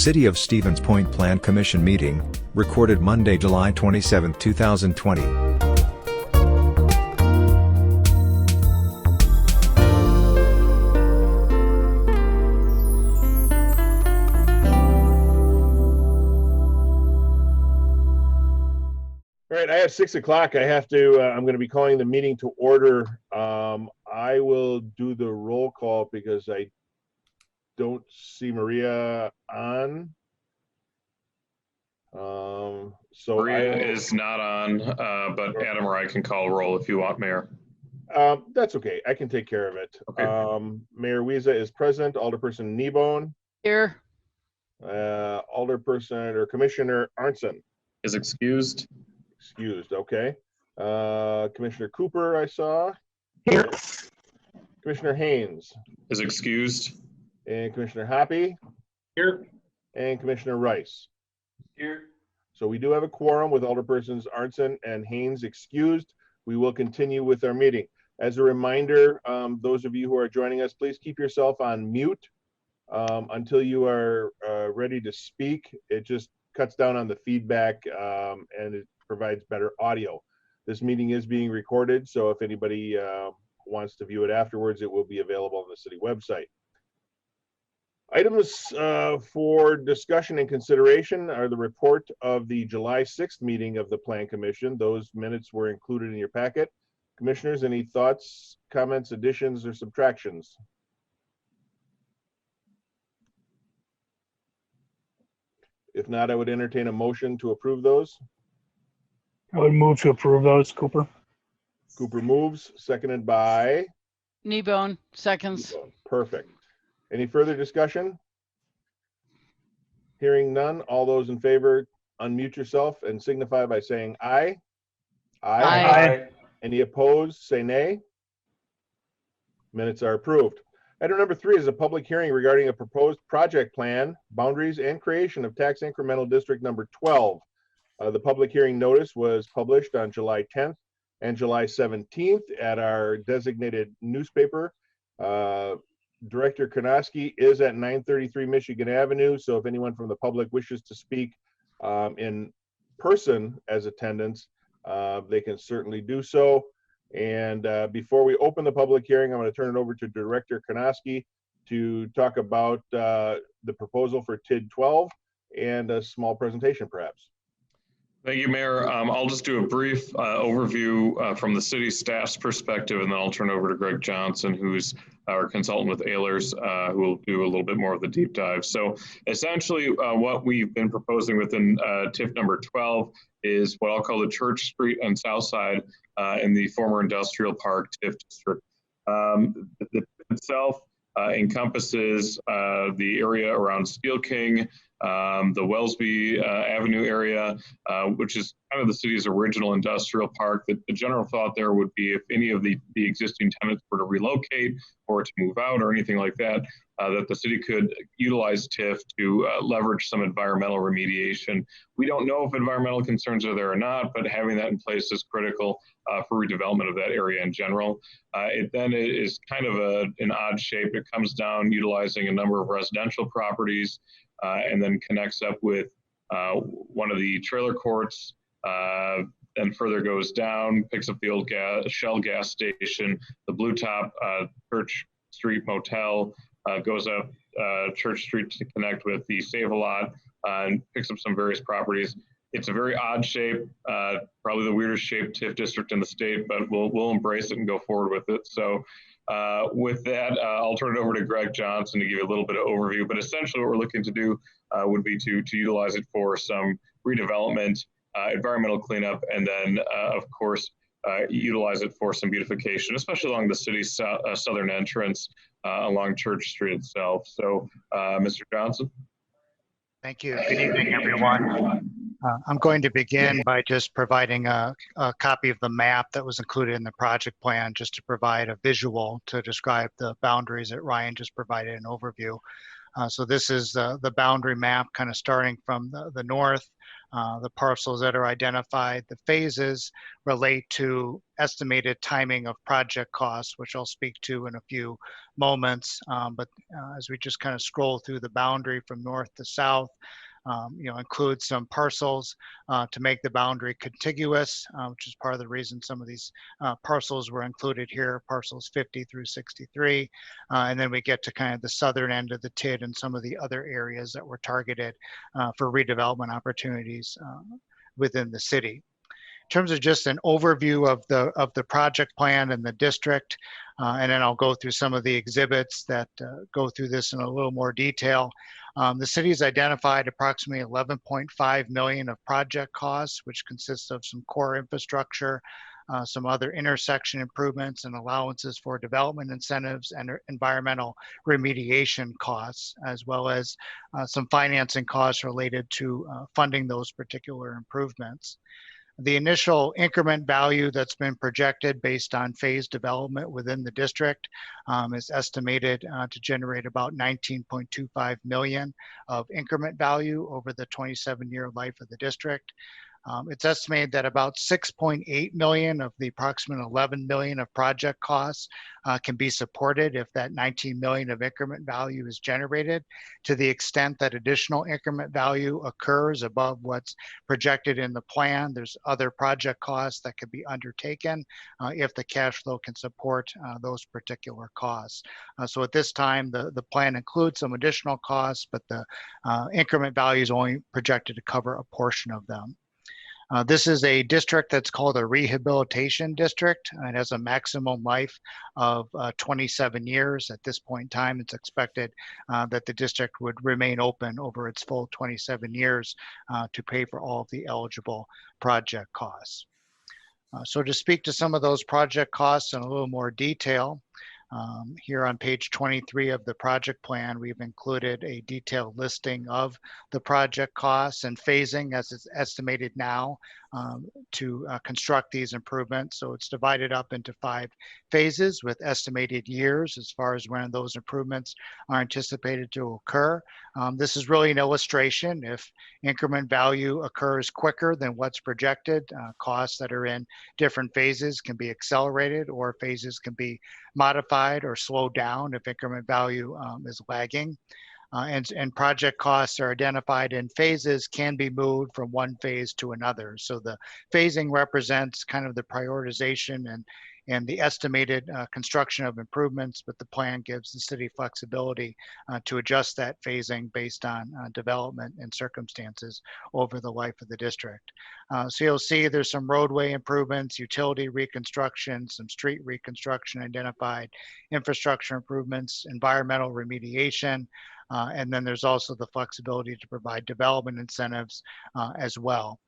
City of Stevens Point Plan Commission meeting, recorded Monday, July 27, 2020. All right, I have 6 o'clock. I'm going to be calling the meeting to order. I will do the roll call because I don't see Maria on. Maria is not on, but Adam or I can call roll if you want, Mayor. That's okay. I can take care of it. Okay. Mayor Wiesa is present. Alderperson Kneebone. Here. Alderperson or Commissioner Arntzen. Is excused. Excused, okay. Commissioner Cooper, I saw. Here. Commissioner Haynes. Is excused. And Commissioner Hoppy. Here. And Commissioner Rice. Here. So we do have a quorum with Alderpersons Arntzen and Haynes excused. We will continue with our meeting. As a reminder, those of you who are joining us, please keep yourself on mute until you are ready to speak. It just cuts down on the feedback and it provides better audio. This meeting is being recorded, so if anybody wants to view it afterwards, it will be available on the city website. Items for discussion and consideration are the report of the July 6th meeting of the Plan Commission. Those minutes were included in your packet. Commissioners, any thoughts, comments, additions, or subtractions? If not, I would entertain a motion to approve those. I would move to approve those, Cooper. Cooper moves, seconded by Kneebone, seconds. Perfect. Any further discussion? Hearing none, all those in favor, unmute yourself and signify by saying aye. Aye. Any opposed, say nay. Minutes are approved. Item number 3 is a public hearing regarding a proposed project plan, boundaries, and creation of tax incremental district number 12. The public hearing notice was published on July 10th and July 17th at our designated newspaper. Director Karnowski is at 933 Michigan Avenue, so if anyone from the public wishes to speak in person as attendance, they can certainly do so. And before we open the public hearing, I'm going to turn it over to Director Karnowski to talk about the proposal for TID 12 and a small presentation, perhaps. Thank you, Mayor. I'll just do a brief overview from the city staff's perspective, and then I'll turn over to Greg Johnson, who's our consultant with Ehlers, who will do a little bit more of the deep dive. So essentially what we've been proposing within TIF number 12 is what I'll call the Church Street and South Side in the former industrial park TIF district. The TIF itself encompasses the area around Steel King, the Wellesby Avenue area, which is kind of the city's original industrial park. The general thought there would be if any of the existing tenants were to relocate or to move out or anything like that, that the city could utilize TIF to leverage some environmental remediation. We don't know if environmental concerns are there or not, but having that in place is critical for redevelopment of that area in general. It then is kind of an odd shape. It comes down utilizing a number of residential properties and then connects up with one of the trailer courts, and further goes down, picks up the old Shell gas station, the Blue Top Church Street Motel, goes up Church Street to connect with the Save-A-Lot, and picks up some various properties. It's a very odd shape, probably the weirdest shaped TIF district in the state, but we'll embrace it and go forward with it. So with that, I'll turn it over to Greg Johnson to give you a little bit of overview, but essentially what we're looking to do would be to utilize it for some redevelopment, environmental cleanup, and then of course, utilize it for some beautification, especially along the city's southern entrance along Church Street itself. So Mr. Johnson. Thank you. Good evening, everyone. I'm going to begin by just providing a copy of the map that was included in the project plan, just to provide a visual to describe the boundaries that Ryan just provided an overview. So this is the boundary map, kind of starting from the north, The parcels that are identified, the phases relate to estimated timing of project costs, which I'll speak to in a few moments. But as we just kind of scroll through the boundary from north to south, include some parcels to make the boundary contiguous, which is part of the reason some of these parcels were included here, parcels 50 through 63. And then we get to kind of the southern end of the TID and some of the other areas that were targeted for redevelopment opportunities within the city. In terms of just an overview of the project plan and the district, and then I'll go through some of the exhibits that go through this in a little more detail. The city's identified approximately 11.5 million of project costs, which consists of some core infrastructure, some other intersection improvements and allowances for development incentives and environmental remediation costs, as well as some financing costs related to funding those particular improvements. The initial increment value that's been projected based on phase development within the district is estimated to generate about 19.25 million of increment value over the 27-year life of the district. It's estimated that about 6.8 million of the approximate 11 million of project costs can be supported if that 19 million of increment value is generated. To the extent that additional increment value occurs above what's projected in the plan, there's other project costs that could be undertaken if the cash flow can support those particular costs. So at this time, the plan includes some additional costs, but the increment value is only projected to cover a portion of them. This is a district that's called a rehabilitation district. It has a maximum life of 27 years. At this point in time, it's expected that the district would remain open over its full 27 years to pay for all of the eligible project costs. So to speak to some of those project costs in a little more detail, here on page 23 of the project plan, we've included a detailed listing of the project costs and phasing as it's estimated now to construct these improvements. So it's divided up into 5 phases with estimated years as far as when those improvements are anticipated to occur. This is really an illustration. If increment value occurs quicker than what's projected, costs that are in different phases can be accelerated, or phases can be modified or slowed down if increment value is lagging. And project costs are identified in phases, can be moved from one phase to another. So the phasing represents kind of the prioritization and the estimated construction of improvements, but the plan gives the city flexibility to adjust that phasing based on development and circumstances over the life of the district. So you'll see there's some roadway improvements, utility reconstruction, some street reconstruction identified, infrastructure improvements, environmental remediation, and then there's also the flexibility to provide development incentives as well.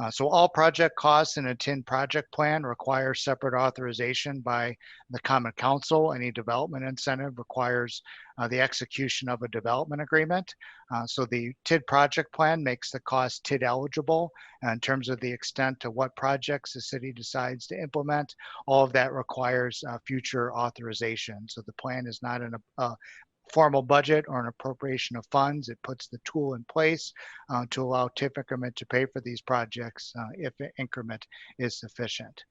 So all project costs in a TIN project plan require separate authorization by the Common Council. Any development incentive requires the execution of a development agreement. So the TID project plan makes the cost TID eligible in terms of the extent to what projects the city decides to implement. All of that requires future authorization. So the plan is not in a formal budget or an appropriation of funds. It puts the tool in place to allow TIF increment to pay for these projects if the increment is sufficient.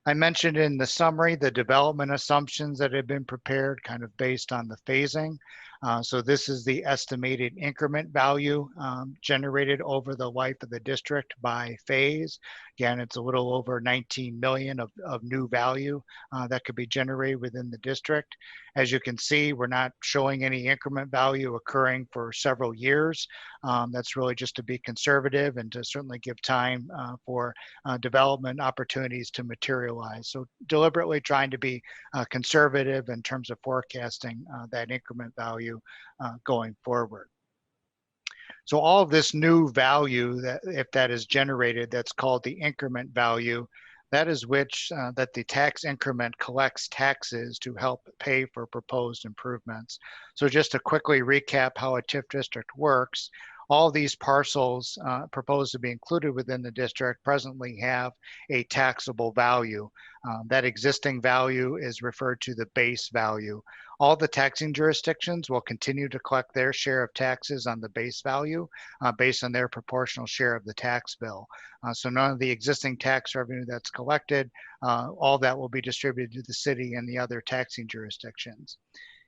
I mentioned in the summary the development assumptions that have been prepared kind of based on the phasing. So this is the estimated increment value generated over the life of the district by phase. Again, it's a little over 19 million of new value that could be generated within the district. As you can see, we're not showing any increment value occurring for several years. That's really just to be conservative and to certainly give time for development opportunities to materialize. So deliberately trying to be conservative in terms of forecasting that increment value going forward. So all of this new value, that if that is generated, that's called the increment value. That is which that the tax increment collects taxes to help pay for proposed improvements. So just to quickly recap how a TIF district works, all these parcels proposed to be included within the district presently have a taxable value. That existing value is referred to the base value. All the taxing jurisdictions will continue to collect their share of taxes on the base value based on their proportional share of the tax bill. So none of the existing tax revenue that's collected, all that will be distributed to the city and the other taxing jurisdictions.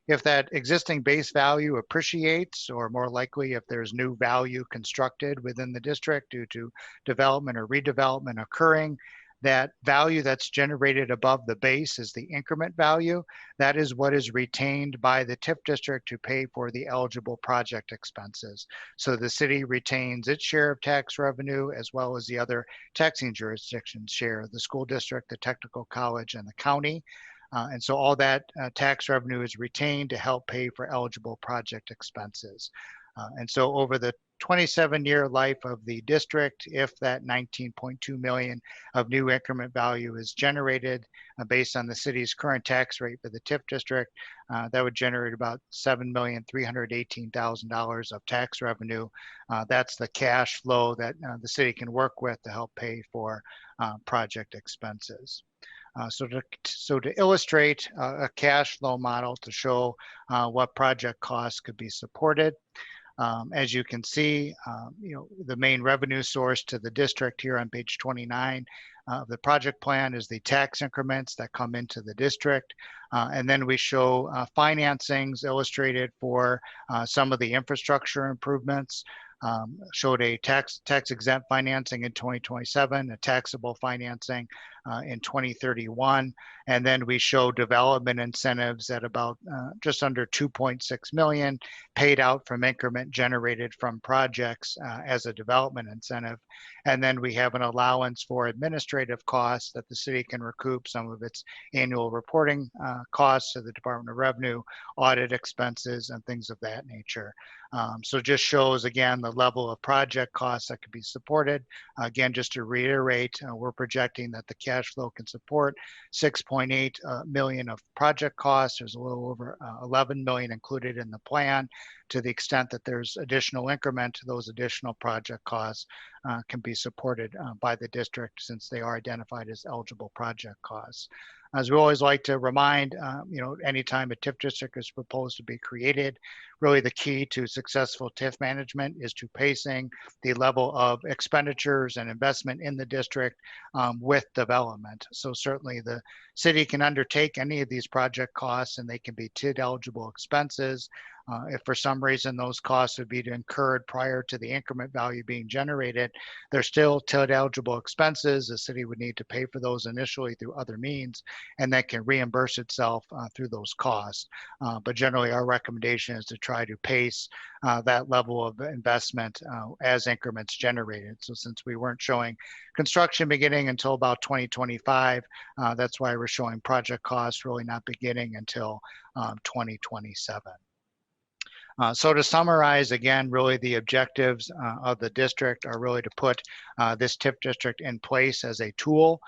If that existing base value appreciates, or more likely if there's new value constructed within the district due to development or redevelopment occurring, that value that's generated above the base is the increment value. That is what is retained by the TIF district to pay for the eligible project expenses. So the city retains its share of tax revenue as well as the other taxing jurisdictions share, the school district, the technical college, and the county. And so all that tax revenue is retained to help pay for eligible project expenses. And so over the 27-year life of the district, if that 19.2 million of new increment value is generated based on the city's current tax rate for the TIF district, that would generate about $7,318,000 of tax revenue. That's the cash flow that the city can work with to help pay for project expenses. So to illustrate a cash flow model to show what project costs could be supported, as you can see, the main revenue source to the district here on page 29 of the project plan is the tax increments that come into the district. And then we show financings illustrated for some of the infrastructure improvements. Showed a tax exempt financing in 2027, a taxable financing in 2031, and then we show development incentives at about just under 2.6 million paid out from increment generated from projects as a development incentive. And then we have an allowance for administrative costs that the city can recoup some of its annual reporting costs to the Department of Revenue, audit expenses, and things of that nature. So just shows, again, the level of project costs that could be supported. Again, just to reiterate, we're projecting that the cash flow can support 6.8 million of project costs. There's a little over 11 million included in the plan. To the extent that there's additional increment, those additional project costs can be supported by the district since they are identified as eligible project costs. As we always like to remind, anytime a TIF district is proposed to be created, really the key to successful TIF management is to pacing the level of expenditures and investment in the district with development. So certainly the city can undertake any of these project costs and they can be TID eligible expenses. If for some reason those costs would be incurred prior to the increment value being generated, they're still TID eligible expenses. The city would need to pay for those initially through other means, and that can reimburse itself through those costs. But generally our recommendation is to try to pace that level of investment as increments generated. So since we weren't showing construction beginning until about 2025, that's why we're showing project costs really not beginning until 2027. So to summarize, again, really the objectives of the district are really to put this TIF district in place as a tool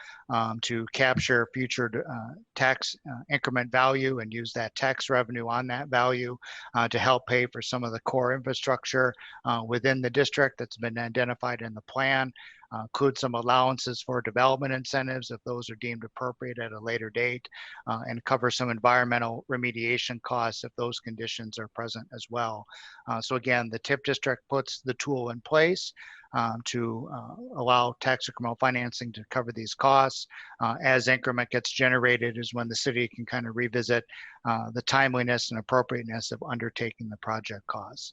to capture future tax increment value and use that tax revenue on that value to help pay for some of the core infrastructure within the district that's been identified in the plan. Include some allowances for development incentives if those are deemed appropriate at a later date, and cover some environmental remediation costs if those conditions are present as well. So again, the TIF district puts the tool in place to allow tax incremental financing to cover these costs. As increment gets generated is when the city can kind of revisit the timeliness and appropriateness of undertaking the project costs.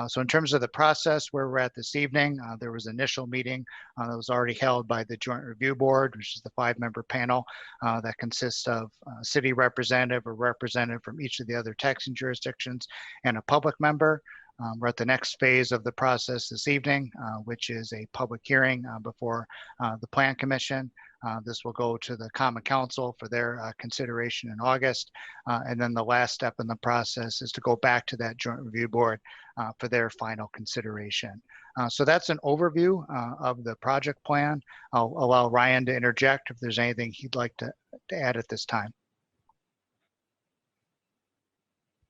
So in terms of the process where we're at this evening, there was an initial meeting that was already held by the Joint Review Board, which is the 5-member panel that consists of city representative or representative from each of the other taxing jurisdictions and a public member. We're at the next phase of the process this evening, which is a public hearing before the Plan Commission. This will go to the Common Council for their consideration in August. And then the last step in the process is to go back to that Joint Review Board for their final consideration. So that's an overview of the project plan. I'll allow Ryan to interject if there's anything he'd like to add at this time.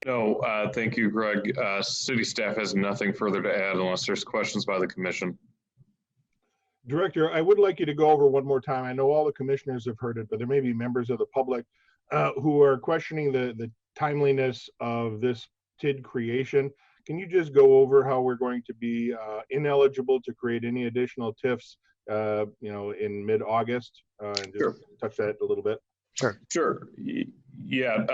No, thank you, Greg. City staff has nothing further to add unless there's questions by the commission. Director, I would like you to go over one more time. I know all the commissioners have heard it, but there may be members of the public who are questioning the timeliness of this TID creation. Can you just go over how we're going to be ineligible to create any additional TIFs, in mid-August, and just Sure. touch that a little bit? Sure. Yeah.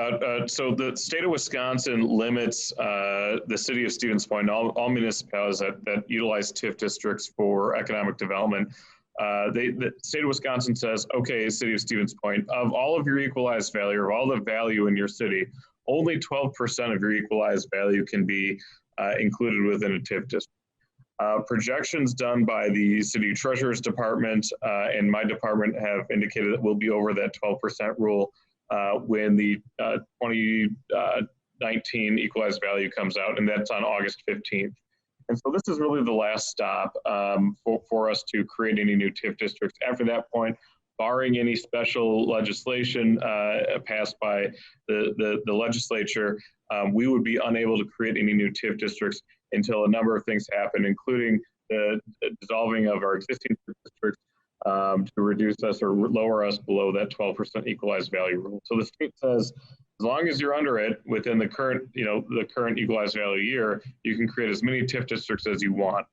So the state of Wisconsin limits the city of Stevens Point, all municipalities that utilize TIF districts for economic development. The state of Wisconsin says, okay, city of Stevens Point, of all of your equalized value, of all the value in your city, only 12% of your equalized value can be included within a TIF district. Projections done by the city treasurer's department and my department have indicated that we'll be over that 12% rule when the 2019 equalized value comes out, and that's on August 15th. And so this is really the last stop for us to create any new TIF districts. After that point, barring any special legislation passed by the legislature, we would be unable to create any new TIF districts until a number of things happen, including the dissolving of our existing districts to reduce us or lower us below that 12% equalized value rule. So the state says, as long as you're under it within the current, the current equalized value year, you can create as many TIF districts as you want.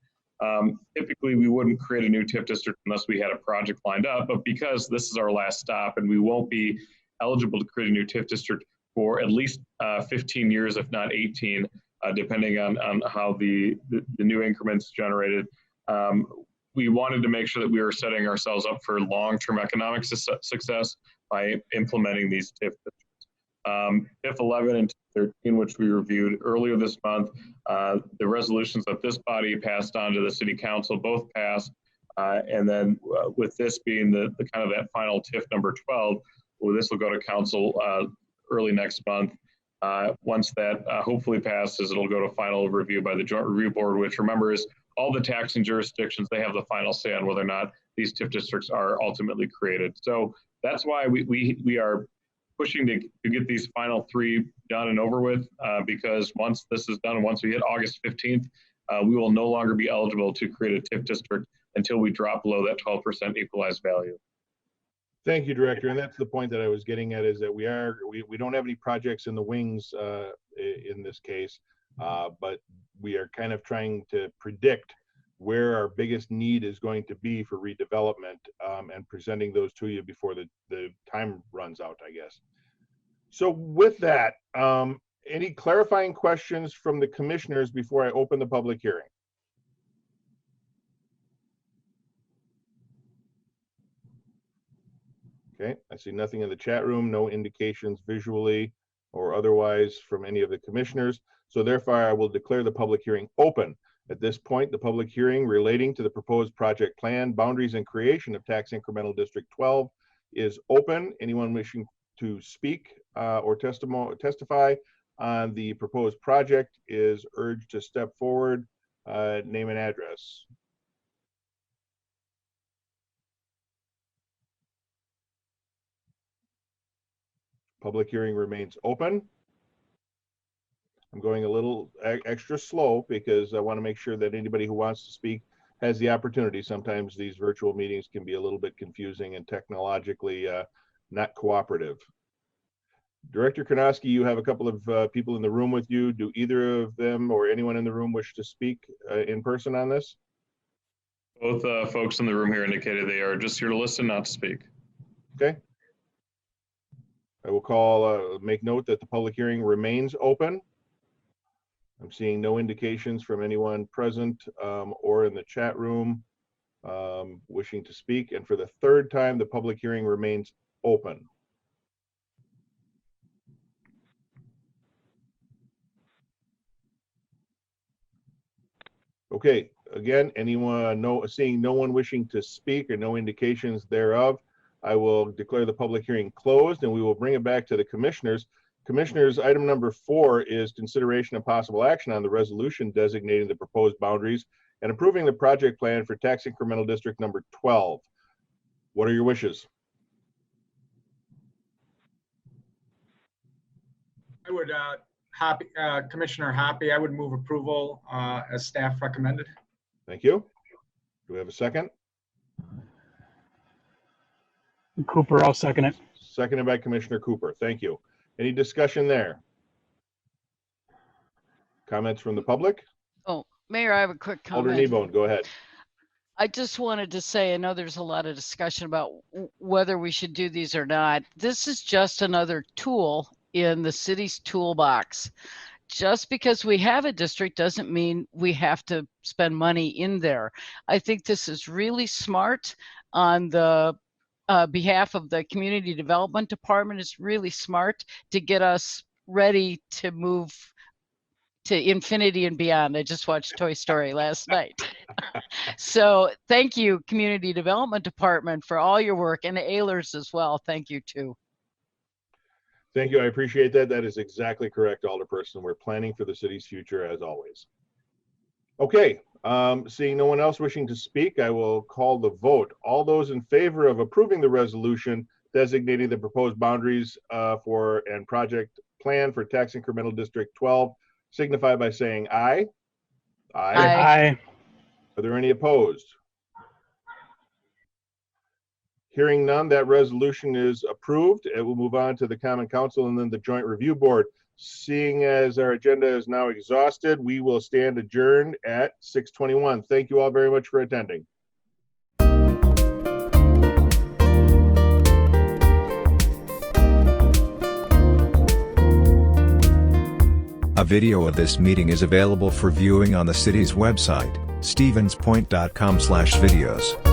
Typically, we wouldn't create a new TIF district unless we had a project lined up, but because this is our last stop and we won't be eligible to create a new TIF district for at least 15 years, if not 18, depending on how the new increments generated. We wanted to make sure that we were setting ourselves up for long-term economic success by implementing these TIF districts. TIF 11 and TIF 13, which we reviewed earlier this month, the resolutions that this body passed on to the city council both passed, and then with this being the kind of that final TIF number 12, well, this will go to council early next month. Once that hopefully passes, it'll go to final review by the Joint Review Board, which, remember, is all the taxing jurisdictions. They have the final say on whether or not these TIF districts are ultimately created. So that's why we are pushing to get these final three done and over with, because once this is done and once we hit August 15th, we will no longer be eligible to create a TIF district until we drop below that 12% equalized value. Thank you, Director. And that's the point that I was getting at, is that we don't have any projects in the wings in this case, but we are kind of trying to predict where our biggest need is going to be for redevelopment, and presenting those to you before the time runs out, I guess. So with that, any clarifying questions from the commissioners before I open the public hearing? Okay, I see nothing in the chat room, no indications visually or otherwise from any of the commissioners. So therefore, I will declare the public hearing open. At this point, the public hearing relating to the proposed project plan, boundaries, and creation of Tax Incremental District 12 is open. Anyone wishing to speak or testify on the proposed project is urged to step forward, name and address. Public hearing remains open. I'm going a little extra slow because I want to make sure that anybody who wants to speak has the opportunity. Sometimes these virtual meetings can be a little bit confusing and technologically not cooperative. Director Karnowski, you have a couple of people in the room with you. Do either of them or anyone in the room wish to speak in person on this? Both folks in the room here indicated they are just here to listen, not to speak. Okay. I will make note that the public hearing remains open. I'm seeing no indications from anyone present or in the chat room wishing to speak. And for the third time, the public hearing remains open. Okay, again, seeing no one wishing to speak or no indications thereof, I will declare the public hearing closed and we will bring it back to the commissioners. Commissioners, item number 4 is consideration of possible action on the resolution designating the proposed boundaries and approving the project plan for Tax Incremental District number 12. What are your wishes? I would Commissioner Hoppy, I would move approval as staff recommended. Thank you. Do we have a second? Cooper, I'll second it. Seconded by Commissioner Cooper. Thank you. Any discussion there? Comments from the public? Oh, Mayor, I have a quick Alder comment. Kneebone, go ahead. I just wanted to say, I know there's a lot of discussion about whether we should do these or not. This is just another tool in the city's toolbox. Just because we have a district doesn't mean we have to spend money in there. I think this is really smart on the behalf of the Community Development Department. It's really smart to get us ready to move to infinity and beyond. I just watched Toy Story last night. So thank you, Community Development Department, for all your work, and the Ehlers as well. Thank you too. Thank you. I appreciate that. That is exactly correct, Alderperson. We're planning for the city's future as always. Okay, seeing no one else wishing to speak, I will call the vote. All those in favor of approving the resolution designating the proposed boundaries for and project plan for Tax Incremental District 12 signify by saying aye. Aye. Are there any opposed? Hearing none, that resolution is approved. It will move on to the Common Council and then the Joint Review Board. Seeing as our agenda is now exhausted, we will stand adjourned at 6:21. Thank you all very much for attending. A video of this meeting is available for viewing on the city's website, stevenspoint.com/videos.